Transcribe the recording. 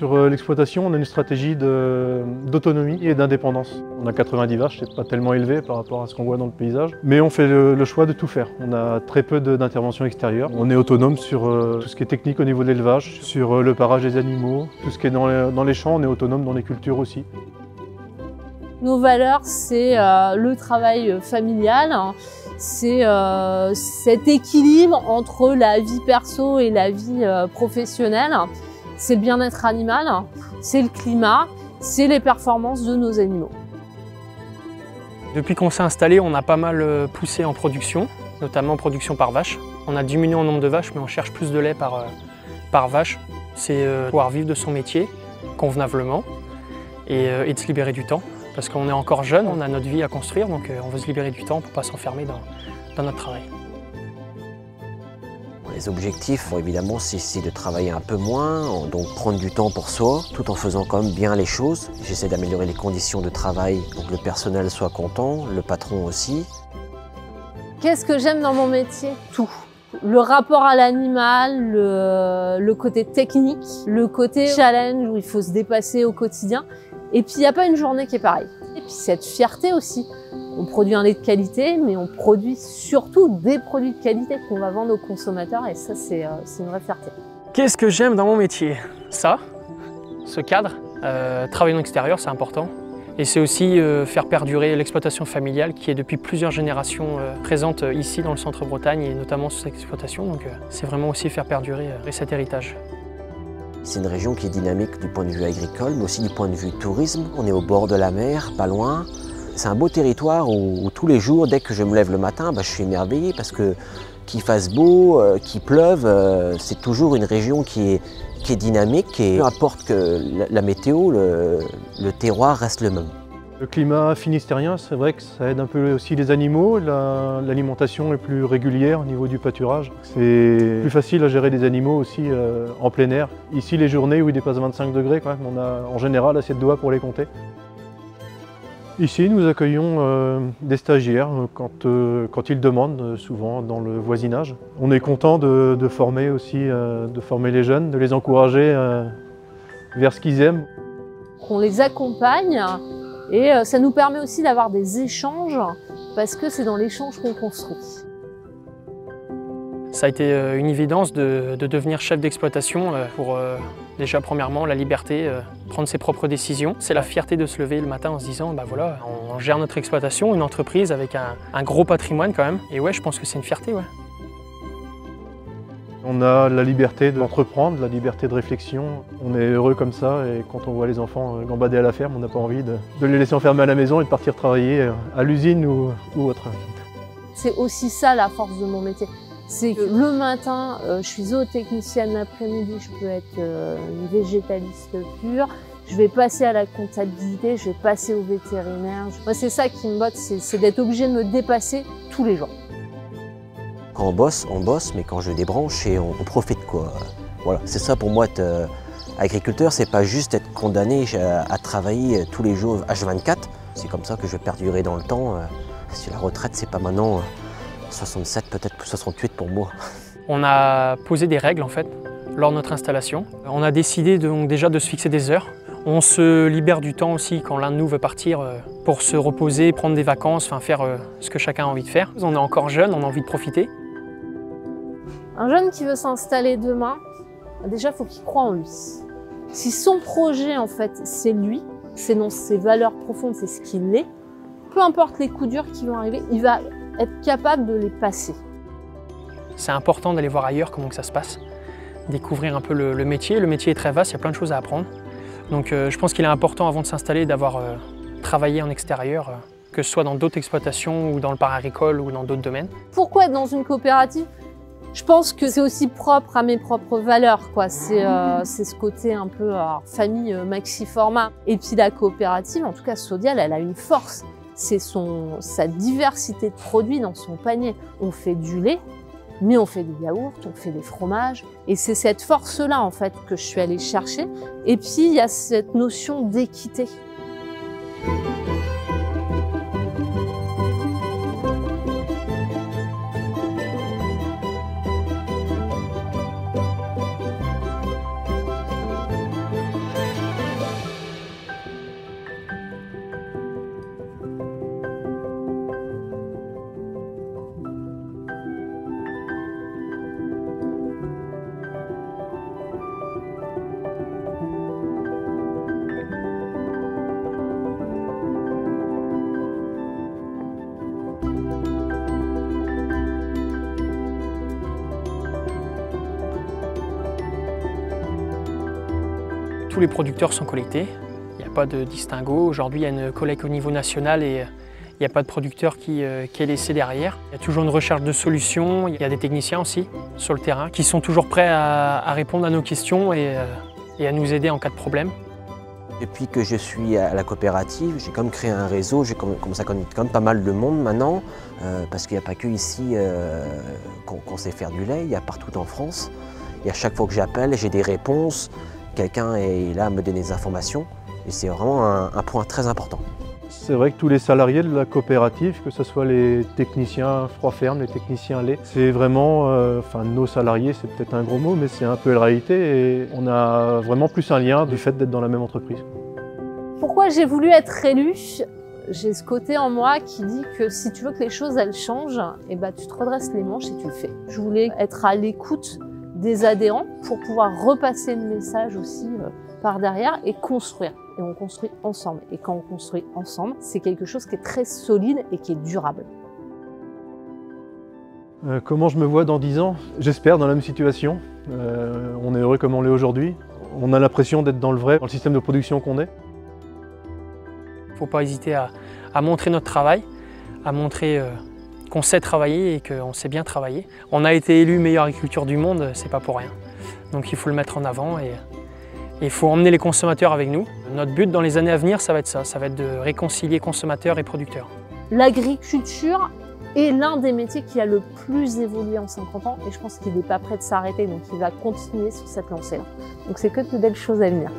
Sur l'exploitation, on a une stratégie d'autonomie et d'indépendance. On a 90 vaches, c'est pas tellement élevé par rapport à ce qu'on voit dans le paysage. Mais on fait le choix de tout faire. On a très peu d'intervention extérieure. On est autonome sur tout ce qui est technique au niveau de l'élevage, sur le parage des animaux, tout ce qui est dans les champs, on est autonome dans les cultures aussi. Nos valeurs, c'est le travail familial, c'est cet équilibre entre la vie perso et la vie professionnelle, c'est le bien-être animal, c'est le climat, c'est les performances de nos animaux. Depuis qu'on s'est installé, on a pas mal poussé en production, notamment en production par vache. On a diminué en nombre de vaches, mais on cherche plus de lait par vache. C'est pouvoir vivre de son métier convenablement et de se libérer du temps. Parce qu'on est encore jeune, on a notre vie à construire, donc on veut se libérer du temps pour ne pas s'enfermer dans notre travail. Les objectifs, évidemment, c'est de travailler un peu moins, donc prendre du temps pour soi, tout en faisant quand même bien les choses. J'essaie d'améliorer les conditions de travail pour que le personnel soit content, le patron aussi. Qu'est-ce que j'aime dans mon métier? Tout. Le rapport à l'animal, le côté technique, le côté challenge où il faut se dépasser au quotidien. Et puis il n'y a pas une journée qui est pareille. Et puis cette fierté aussi. On produit un lait de qualité, mais on produit surtout des produits de qualité qu'on va vendre aux consommateurs et ça c'est une vraie fierté. Qu'est-ce que j'aime dans mon métier? Ça, ce cadre, travailler en extérieur c'est important. Et c'est aussi faire perdurer l'exploitation familiale qui est depuis plusieurs générations présente ici dans le centre-Bretagne et notamment sur cette exploitation. Donc c'est vraiment aussi faire perdurer cet héritage. C'est une région qui est dynamique du point de vue agricole, mais aussi du point de vue tourisme. On est au bord de la mer, pas loin. C'est un beau territoire où tous les jours, dès que je me lève le matin, je suis émerveillé parce que qu'il fasse beau, qu'il pleuve, c'est toujours une région qui est dynamique et peu importe que la météo, le terroir reste le même. Le climat finistérien, c'est vrai que ça aide un peu aussi les animaux. L'alimentation est plus régulière au niveau du pâturage. C'est plus facile à gérer des animaux aussi en plein air. Ici, les journées où il dépasse 25 degrés, quand même, on a en général assez de doigts pour les compter. Ici, nous accueillons des stagiaires quand ils demandent, souvent dans le voisinage. On est content de former aussi, de former les jeunes, de les encourager vers ce qu'ils aiment. On les accompagne. Et ça nous permet aussi d'avoir des échanges, parce que c'est dans l'échange qu'on construit. Ça a été une évidence de devenir chef d'exploitation pour déjà premièrement la liberté, prendre ses propres décisions. C'est la fierté de se lever le matin en se disant bah voilà, on gère notre exploitation, une entreprise avec un gros patrimoine quand même. Et ouais, je pense que c'est une fierté. Ouais. On a la liberté d'entreprendre, la liberté de réflexion. On est heureux comme ça et quand on voit les enfants gambader à la ferme, on n'a pas envie de les laisser enfermer à la maison et de partir travailler à l'usine ou autre. C'est aussi ça la force de mon métier. C'est que le matin, je suis zootechnicienne, l'après-midi, je peux être une végétaliste pure. Je vais passer à la comptabilité, je vais passer au vétérinaire. Moi, c'est ça qui me botte, c'est d'être obligée de me dépasser tous les jours. Quand on bosse, mais quand je débranche, et on profite quoi. Voilà, c'est ça pour moi être agriculteur, c'est pas juste être condamné à travailler tous les jours H24. C'est comme ça que je vais perdurer dans le temps. Si la retraite, c'est pas maintenant 67, peut-être plus 68 pour moi. On a posé des règles en fait lors de notre installation. On a décidé donc déjà de se fixer des heures. On se libère du temps aussi quand l'un de nous veut partir pour se reposer, prendre des vacances, enfin faire ce que chacun a envie de faire. On est encore jeune, on a envie de profiter. Un jeune qui veut s'installer demain, déjà il faut qu'il croie en lui. Si son projet en fait c'est lui, c'est dans ses valeurs profondes, c'est ce qu'il est, peu importe les coups durs qui vont arriver, il va être capable de les passer. C'est important d'aller voir ailleurs comment que ça se passe, découvrir un peu le métier. Le métier est très vaste, il y a plein de choses à apprendre. Donc je pense qu'il est important avant de s'installer d'avoir travaillé en extérieur, que ce soit dans d'autres exploitations ou dans le paragricole ou dans d'autres domaines. Pourquoi être dans une coopérative ? Je pense que c'est aussi propre à mes propres valeurs, quoi. C'est ce côté un peu famille maxi-format. Et puis la coopérative, en tout cas Sodial, elle a une force. C'est sa diversité de produits dans son panier. On fait du lait, mais on fait des yaourts, on fait des fromages. Et c'est cette force-là, en fait, que je suis allée chercher. Et puis, il y a cette notion d'équité. tous les producteurs sont collectés. Il n'y a pas de distinguo. Aujourd'hui, il y a une collecte au niveau national et il n'y a pas de producteur qui est laissé derrière. Il y a toujours une recherche de solutions. Il y a des techniciens aussi sur le terrain qui sont toujours prêts à répondre à nos questions et à nous aider en cas de problème. Depuis que je suis à la coopérative, j'ai quand même créé un réseau, j'ai commencé à connaître quand même pas mal de monde maintenant, parce qu'il n'y a pas que ici qu'on sait faire du lait, il y a partout en France. Et à chaque fois que j'appelle, j'ai des réponses, quelqu'un est là à me donner des informations, et c'est vraiment un point très important. C'est vrai que tous les salariés de la coopérative, que ce soit les techniciens froid ferme, les techniciens lait, c'est vraiment, nos salariés, c'est peut-être un gros mot, mais c'est un peu la réalité et on a vraiment plus un lien du fait d'être dans la même entreprise. Pourquoi j'ai voulu être élue? J'ai ce côté en moi qui dit que si tu veux que les choses elles changent, eh ben, tu te redresses les manches et tu le fais. Je voulais être à l'écoute des adhérents pour pouvoir repasser le message aussi par derrière et construire. Et on construit ensemble. Et quand on construit ensemble, c'est quelque chose qui est très solide et qui est durable. Comment je me vois dans 10 ans? J'espère dans la même situation. On est heureux comme on l'est aujourd'hui. On a l'impression d'être dans le vrai, dans le système de production qu'on est. Il ne faut pas hésiter à montrer notre travail, à montrer qu'on sait travailler et qu'on sait bien travailler. On a été élu meilleure agriculture du monde, c'est pas pour rien. Donc il faut le mettre en avant et il faut emmener les consommateurs avec nous. Notre but dans les années à venir, ça va être ça va être de réconcilier consommateurs et producteurs. L'agriculture est l'un des métiers qui a le plus évolué en 50 ans et je pense qu'il n'est pas prêt de s'arrêter, donc il va continuer sur cette lancée-là. Donc c'est que de belles choses à venir.